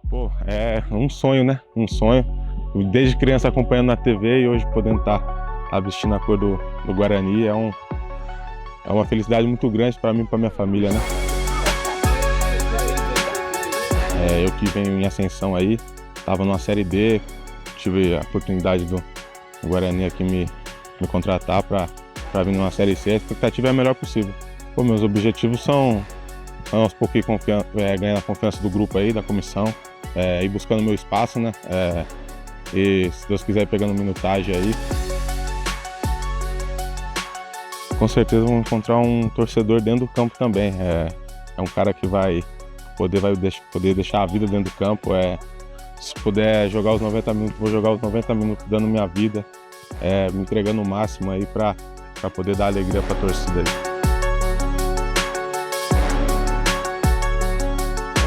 Pô, é um sonho, né? Um sonho. Desde criança acompanhando na TV e hoje podendo estar vestindo a cor do Guarani é uma felicidade muito grande para mim e para minha família, né? Eu que venho em ascensão aí, estava numa Série D, tive a oportunidade do Guarani aqui me contratar para vir numa Série C. A expectativa é a melhor possível. Pô, meus objetivos são aos pouquinhos ganhar a confiança do grupo aí, da comissão, ir buscando meu espaço, né? E se Deus quiser pegando minutagem aí. Com certeza vou encontrar um torcedor dentro do campo também. É um cara que vai poder deixar a vida dentro do campo. Se puder jogar os 90 minutos, vou jogar os 90 minutos dando minha vida, me entregando o máximo aí para poder dar alegria para a torcida aí.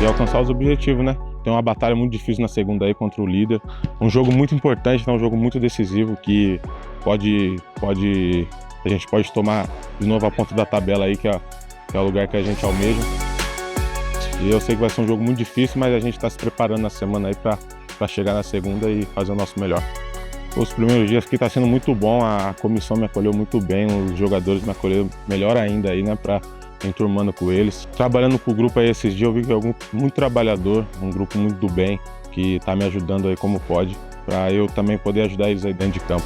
E alcançar os objetivos, né? Tem uma batalha muito difícil na segunda aí contra o líder. Um jogo muito importante, né? Um jogo muito decisivo que a gente pode tomar de novo a ponta da tabela aí, que é o lugar que a gente almeja. E eu sei que vai ser um jogo muito difícil, mas a gente está se preparando na semana aí para chegar na segunda e fazer o nosso melhor. Os primeiros dias aqui está sendo muito bom, a comissão me acolheu muito bem, os jogadores me acolheram melhor ainda aí, né? Enturmando com eles. Trabalhando com o grupo aí esses dias, eu vi que é um grupo muito trabalhador, um grupo muito do bem, que está me ajudando aí como pode, para eu também poder ajudar eles aí dentro de campo.